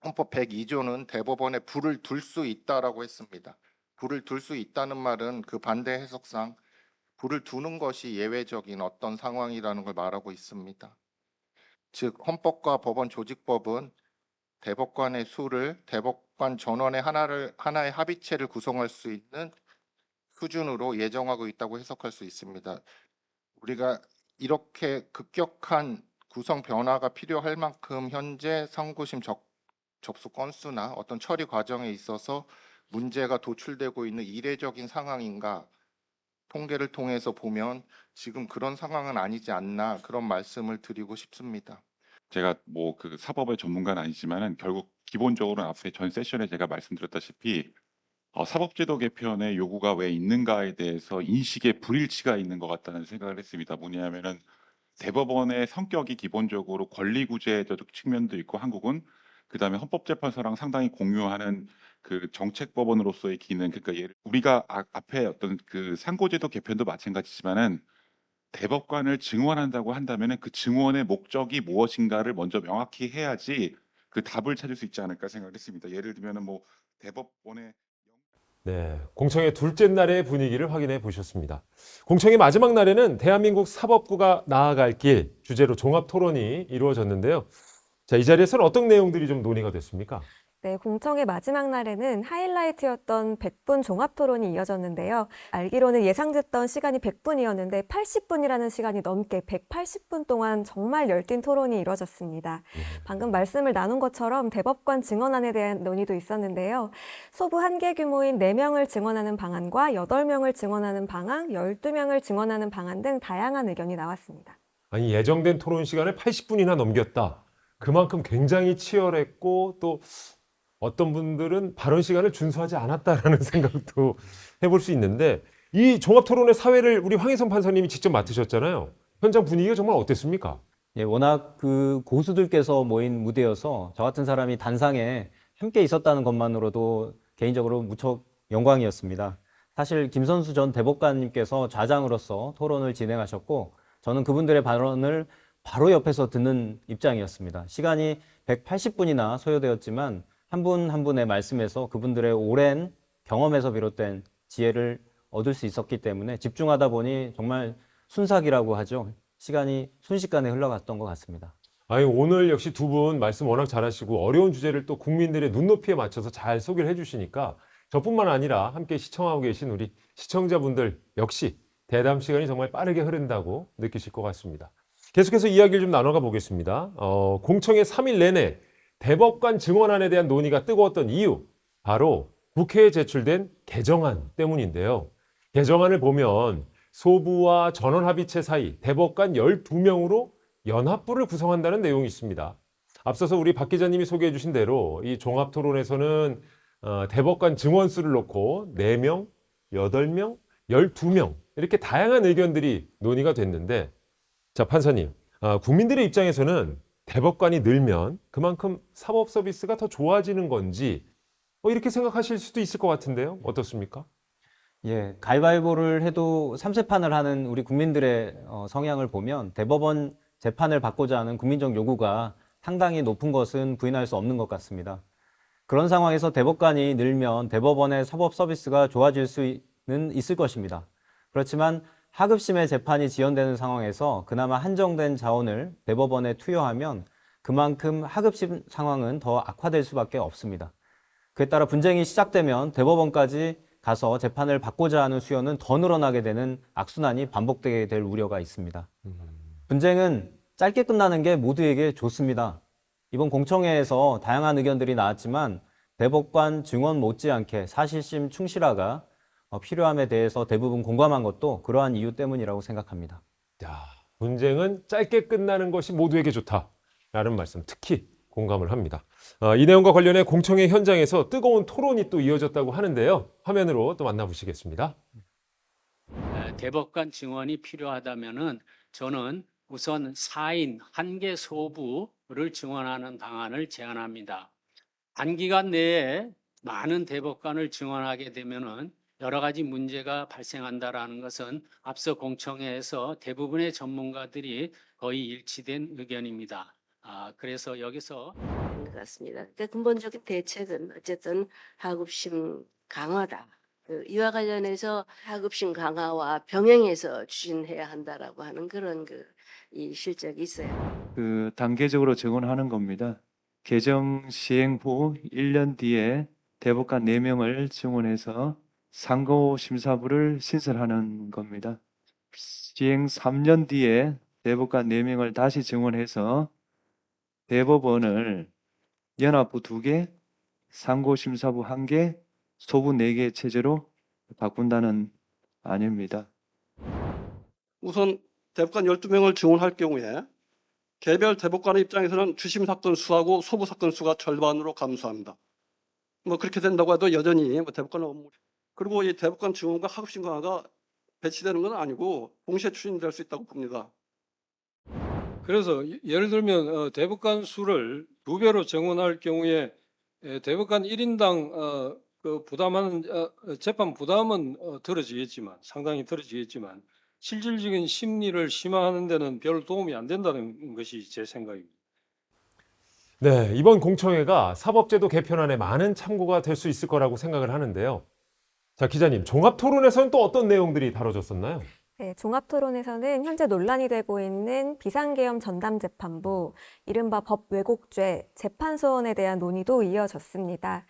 헌법 102조는 대법원에 불을 둘 수 있다라고 했습니다. 불을 둘 수 있다는 말은 그 반대 해석상 불을 두는 것이 예외적인 어떤 상황이라는 걸 말하고 있습니다. 즉 헌법과 법원 조직법은 대법관의 수를 대법관 전원의 하나의 합의체를 구성할 수 있는 수준으로 예정하고 있다고 해석할 수 있습니다. 우리가 이렇게 급격한 구성 변화가 필요할 만큼 현재 상고심 접수 건수나 어떤 처리 과정에 있어서 문제가 도출되고 있는 이례적인 상황인가, 통계를 통해서 보면 지금 그런 상황은 아니지 않나, 그런 말씀을 드리고 싶습니다. 제가 뭐 그 사법의 전문가는 아니지만은 결국 기본적으로는 앞에 전 세션에 제가 말씀드렸다시피 사법제도 개편의 요구가 왜 있는가에 대해서 인식의 불일치가 있는 것 같다는 생각을 했습니다. 뭐냐면은 대법원의 성격이 기본적으로 권리구제적 측면도 있고, 한국은 그다음에 헌법재판소랑 상당히 공유하는 그 정책법원으로서의 기능, 그러니까 우리가 앞에 어떤 그 상고제도 개편도 마찬가지지만은 대법관을 증원한다고 한다면은 그 증원의 목적이 무엇인가를 먼저 명확히 해야지 그 답을 찾을 수 있지 않을까 생각을 했습니다. 예를 들면은 뭐 대법원의 네, 공청회 둘째 날의 분위기를 확인해 보셨습니다. 공청회 마지막 날에는 대한민국 사법부가 나아갈 길 주제로 종합 토론이 이루어졌는데요. 자, 이 자리에서는 어떤 내용들이 좀 논의가 됐습니까? 네, 공청회 마지막 날에는 하이라이트였던 100분 종합 토론이 이어졌는데요. 알기로는 예상됐던 시간이 100분이었는데 80분이라는 시간이 넘게 180분 동안 정말 열띤 토론이 이루어졌습니다. 방금 말씀을 나눈 것처럼 대법관 증언안에 대한 논의도 있었는데요. 소부 한계 규모인 4명을 증언하는 방안과 8명을 증언하는 방안, 12명을 증언하는 방안 등 다양한 의견이 나왔습니다. 아니, 예정된 토론 시간을 80분이나 넘겼다. 그만큼 굉장히 치열했고, 또 어떤 분들은 발언 시간을 준수하지 않았다라는 생각도 해볼 수 있는데, 이 종합 토론의 사회를 우리 황희선 판사님이 직접 맡으셨잖아요. 현장 분위기가 정말 어땠습니까? 예, 워낙 그 고수들께서 모인 무대여서 저 같은 사람이 단상에 함께 있었다는 것만으로도 개인적으로 무척 영광이었습니다. 사실 김선수 전 대법관님께서 좌장으로서 토론을 진행하셨고, 저는 그분들의 발언을 바로 옆에서 듣는 입장이었습니다. 시간이 180분이나 소요되었지만 한 분 한 분의 말씀에서 그분들의 오랜 경험에서 비롯된 지혜를 얻을 수 있었기 때문에 집중하다 보니 정말 순삭이라고 하죠. 시간이 순식간에 흘러갔던 것 같습니다. 아니, 오늘 역시 두 분 말씀 워낙 잘하시고 어려운 주제를 또 국민들의 눈높이에 맞춰서 잘 소개를 해주시니까 저뿐만 아니라 함께 시청하고 계신 우리 시청자분들 역시 대담 시간이 정말 빠르게 흐른다고 느끼실 것 같습니다. 계속해서 이야기를 좀 나눠가 보겠습니다. 공청회 3일 내내 대법관 증언안에 대한 논의가 뜨거웠던 이유, 바로 국회에 제출된 개정안 때문인데요. 개정안을 보면 소부와 전원합의체 사이 대법관 12명으로 연합부를 구성한다는 내용이 있습니다. 앞서서 우리 박 기자님이 소개해 주신 대로 이 종합토론에서는 대법관 증언수를 놓고 4명, 8명, 12명 이렇게 다양한 의견들이 논의가 됐는데, 자, 판사님, 국민들의 입장에서는 대법관이 늘면 그만큼 사법 서비스가 더 좋아지는 건지 이렇게 생각하실 수도 있을 것 같은데요. 어떻습니까? 예, 가위바위보를 해도 3세판을 하는 우리 국민들의 성향을 보면 대법원 재판을 받고자 하는 국민적 요구가 상당히 높은 것은 부인할 수 없는 것 같습니다. 그런 상황에서 대법관이 늘면 대법원의 사법 서비스가 좋아질 수는 있을 것입니다. 그렇지만 하급심의 재판이 지연되는 상황에서 그나마 한정된 자원을 대법원에 투여하면 그만큼 하급심 상황은 더 악화될 수밖에 없습니다. 그에 따라 분쟁이 시작되면 대법원까지 가서 재판을 받고자 하는 수요는 더 늘어나게 되는 악순환이 반복되게 될 우려가 있습니다. 분쟁은 짧게 끝나는 게 모두에게 좋습니다. 이번 공청회에서 다양한 의견들이 나왔지만 대법관 증언 못지않게 사실심 충실화가 필요함에 대해서 대부분 공감한 것도 그러한 이유 때문이라고 생각합니다. 야, 분쟁은 짧게 끝나는 것이 모두에게 좋다라는 말씀 특히 공감을 합니다. 이 내용과 관련해 공청회 현장에서 뜨거운 토론이 또 이어졌다고 하는데요. 화면으로 또 만나보시겠습니다. 대법관 증언이 필요하다면은 저는 우선 4인 1개 소부를 증언하는 방안을 제안합니다. 단기간 내에 많은 대법관을 증언하게 되면은 여러 가지 문제가 발생한다라는 것은 앞서 공청회에서 대부분의 전문가들이 거의 일치된 의견입니다. 그래서 여기서 것 같습니다. 그러니까 근본적인 대책은 어쨌든 하급심 강화다. 이와 관련해서 하급심 강화와 병행해서 추진해야 한다라고 하는 그런 이 실적이 있어요. 단계적으로 증언하는 겁니다. 개정 시행 후 1년 뒤에 대법관 4명을 증언해서 상고심사부를 신설하는 겁니다. 시행 3년 뒤에 대법관 4명을 다시 증언해서 대법원을 연합부 2개, 상고심사부 1개, 소부 4개 체제로 바꾼다는 아닙니다. 우선 대법관 12명을 증언할 경우에 개별 대법관의 입장에서는 주심 사건 수하고 소부 사건 수가 절반으로 감소합니다. 그렇게 된다고 해도 여전히 대법관 업무 그리고 이 대법관 증언과 하급심 강화가 배치되는 건 아니고 동시에 추진될 수 있다고 봅니다. 그래서 예를 들면 대법관 수를 2배로 증원할 경우에 대법관 1인당 부담하는 재판 부담은 덜어지겠지만 상당히 덜어지겠지만 실질적인 심리를 심화하는 데는 별 도움이 안 된다는 것이 제 생각입니다. 네, 이번 공청회가 사법제도 개편안에 많은 참고가 될 수 있을 거라고 생각을 하는데요. 자, 기자님, 종합토론에서는 또 어떤 내용들이 다뤄졌었나요? 네, 종합토론에서는 현재 논란이 되고 있는 비상계엄 전담재판부, 이른바 법 왜곡죄, 재판소원에 대한 논의도 이어졌습니다.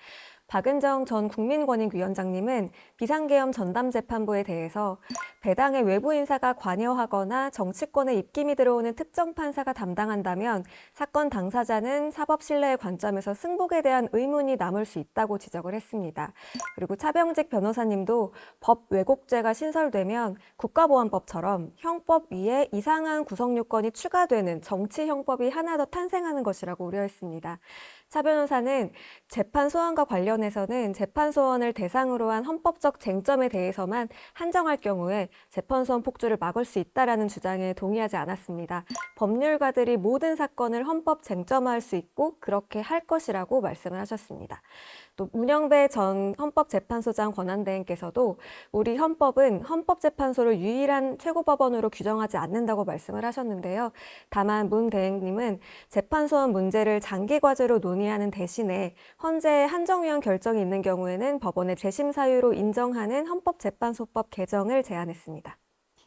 박은정 전 국민권익위원장님은 비상계엄 전담재판부에 대해서 배당의 외부 인사가 관여하거나 정치권에 입김이 들어오는 특정 판사가 담당한다면 사건 당사자는 사법 신뢰의 관점에서 승복에 대한 의문이 남을 수 있다고 지적을 했습니다. 그리고 차병직 변호사님도 법 왜곡죄가 신설되면 국가보안법처럼 형법 위에 이상한 구성 요건이 추가되는 정치 형법이 하나 더 탄생하는 것이라고 우려했습니다. 차 변호사는 재판 소원과 관련해서는 재판 소원을 대상으로 한 헌법적 쟁점에 대해서만 한정할 경우에 재판 소원 폭주를 막을 수 있다라는 주장에 동의하지 않았습니다. 법률가들이 모든 사건을 헌법 쟁점화할 수 있고 그렇게 할 것이라고 말씀을 하셨습니다. 또 문영배 전 헌법재판소장 권한대행께서도 우리 헌법은 헌법재판소를 유일한 최고법원으로 규정하지 않는다고 말씀을 하셨는데요. 다만 문 대행님은 재판소원 문제를 장기과제로 논의하는 대신에 헌재 한정위원 결정이 있는 경우에는 법원의 재심 사유로 인정하는 헌법재판소법 개정을 제안했습니다.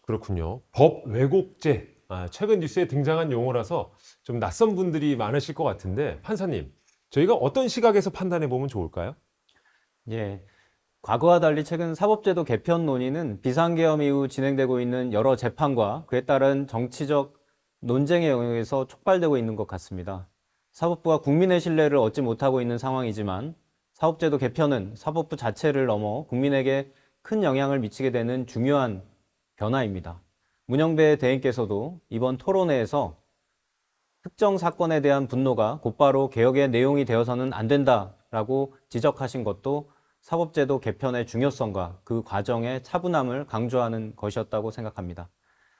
그렇군요. 법 왜곡죄, 최근 뉴스에 등장한 용어라서 좀 낯선 분들이 많으실 것 같은데 판사님, 저희가 어떤 시각에서 판단해 보면 좋을까요? 예, 과거와 달리 최근 사법제도 개편 논의는 비상계엄 이후 진행되고 있는 여러 재판과 그에 따른 정치적 논쟁의 영역에서 촉발되고 있는 것 같습니다. 사법부가 국민의 신뢰를 얻지 못하고 있는 상황이지만 사법제도 개편은 사법부 자체를 넘어 국민에게 큰 영향을 미치게 되는 중요한 변화입니다. 문영배 대행께서도 이번 토론회에서 특정 사건에 대한 분노가 곧바로 개혁의 내용이 되어서는 안 된다라고 지적하신 것도 사법제도 개편의 중요성과 그 과정의 차분함을 강조하는 것이었다고 생각합니다.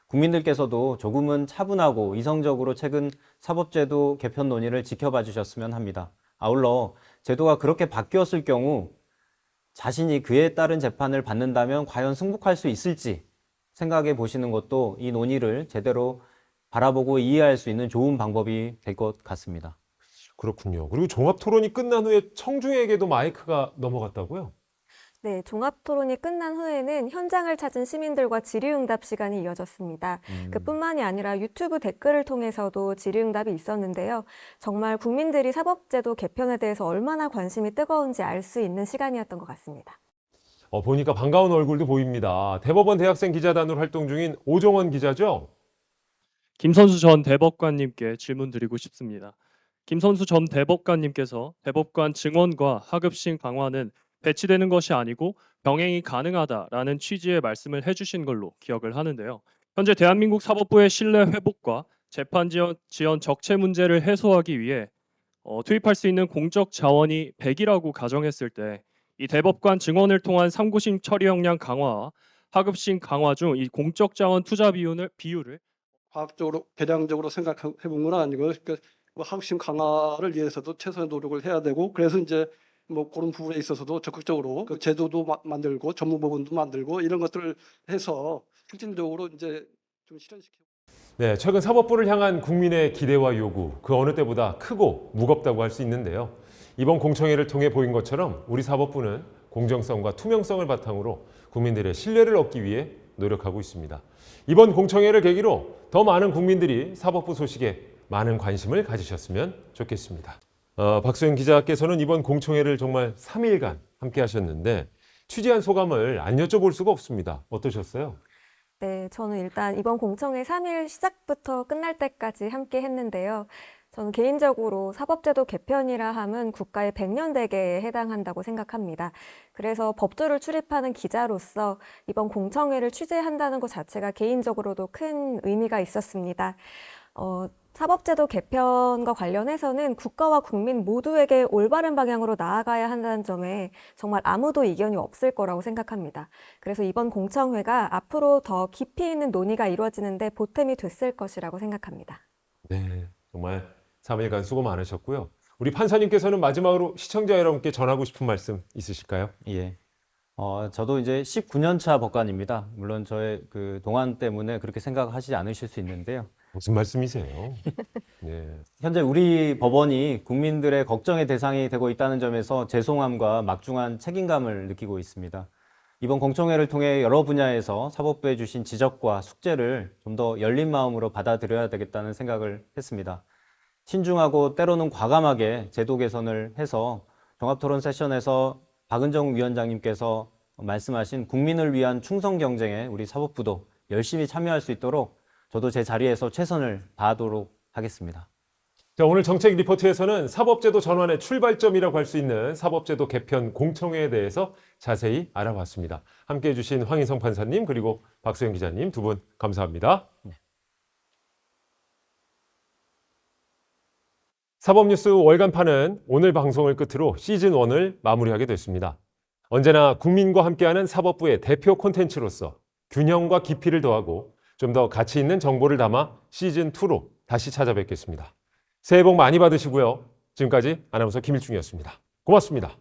국민들께서도 조금은 차분하고 이성적으로 최근 사법제도 개편 논의를 지켜봐 주셨으면 합니다. 아울러 제도가 그렇게 바뀌었을 경우 자신이 그에 따른 재판을 받는다면 과연 승복할 수 있을지 생각해 보시는 것도 이 논의를 제대로 바라보고 이해할 수 있는 좋은 방법이 될 것 같습니다. 그렇군요. 그리고 종합토론이 끝난 후에 청중에게도 마이크가 넘어갔다고요? 네, 종합토론이 끝난 후에는 현장을 찾은 시민들과 질의응답 시간이 이어졌습니다. 그뿐만이 아니라 유튜브 댓글을 통해서도 질의응답이 있었는데요. 정말 국민들이 사법제도 개편에 대해서 얼마나 관심이 뜨거운지 알 수 있는 시간이었던 것 같습니다. 보니까 반가운 얼굴도 보입니다. 대법원 대학생 기자단으로 활동 중인 오종원 기자죠? 김선수 전 대법관님께 질문 드리고 싶습니다. 김선수 전 대법관님께서 대법관 증원과 하급심 강화는 배치되는 것이 아니고 병행이 가능하다라는 취지의 말씀을 해주신 걸로 기억을 하는데요. 현재 대한민국 사법부의 신뢰 회복과 재판 지연 적체 문제를 해소하기 위해 투입할 수 있는 공적 자원이 100이라고 가정했을 때 이 대법관 증원을 통한 상고심 처리 역량 강화와 하급심 강화 중 이 공적 자원 투자 비율을 과학적으로 계량적으로 생각해 본 건 아니고요. 그러니까 뭐 하급심 강화를 위해서도 최선의 노력을 해야 되고 그래서 이제 뭐 그런 부분에 있어서도 적극적으로 그 제도도 만들고 전문부문도 만들고 이런 것들을 해서 실질적으로 이제 좀 실현시키고. 네, 최근 사법부를 향한 국민의 기대와 요구, 그 어느 때보다 크고 무겁다고 할 수 있는데요. 이번 공청회를 통해 보인 것처럼 우리 사법부는 공정성과 투명성을 바탕으로 국민들의 신뢰를 얻기 위해 노력하고 있습니다. 이번 공청회를 계기로 더 많은 국민들이 사법부 소식에 많은 관심을 가지셨으면 좋겠습니다. 박수영 기자께서는 이번 공청회를 정말 3일간 함께 하셨는데 취재한 소감을 안 여쭤볼 수가 없습니다. 어떠셨어요? 네, 저는 일단 이번 공청회 3일 시작부터 끝날 때까지 함께 했는데요. 저는 개인적으로 사법제도 개편이라 함은 국가의 100년 대계에 해당한다고 생각합니다. 그래서 법조를 출입하는 기자로서 이번 공청회를 취재한다는 것 자체가 개인적으로도 큰 의미가 있었습니다. 사법제도 개편과 관련해서는 국가와 국민 모두에게 올바른 방향으로 나아가야 한다는 점에 정말 아무도 이견이 없을 거라고 생각합니다. 그래서 이번 공청회가 앞으로 더 깊이 있는 논의가 이루어지는데 보탬이 됐을 것이라고 생각합니다. 네, 정말 3일간 수고 많으셨고요. 우리 판사님께서는 마지막으로 시청자 여러분께 전하고 싶은 말씀 있으실까요? 예. 저도 이제 19년 차 법관입니다. 물론 저의 그 동안 때문에 그렇게 생각하시지 않으실 수 있는데요. 무슨 말씀이세요? 네. 현재 우리 법원이 국민들의 걱정의 대상이 되고 있다는 점에서 죄송함과 막중한 책임감을 느끼고 있습니다. 이번 공청회를 통해 여러 분야에서 사법부에 주신 지적과 숙제를 좀 더 열린 마음으로 받아들여야 되겠다는 생각을 했습니다. 신중하고 때로는 과감하게 제도 개선을 해서 종합토론 세션에서 박은정 위원장님께서 말씀하신 국민을 위한 충성 경쟁에 우리 사법부도 열심히 참여할 수 있도록 저도 제 자리에서 최선을 다하도록 하겠습니다. 자, 오늘 정책 리포트에서는 사법제도 전환의 출발점이라고 할 수 있는 사법제도 개편 공청회에 대해서 자세히 알아봤습니다. 함께해 주신 황인성 판사님 그리고 박수영 기자님 두 분 감사합니다. 네. 사법뉴스 월간판은 오늘 방송을 끝으로 시즌1을 마무리하게 됐습니다. 언제나 국민과 함께하는 사법부의 대표 콘텐츠로서 균형과 깊이를 더하고 좀 더 가치 있는 정보를 담아 시즌2로 다시 찾아뵙겠습니다. 새해 복 많이 받으시고요. 지금까지 아나운서 김일중이었습니다. 고맙습니다.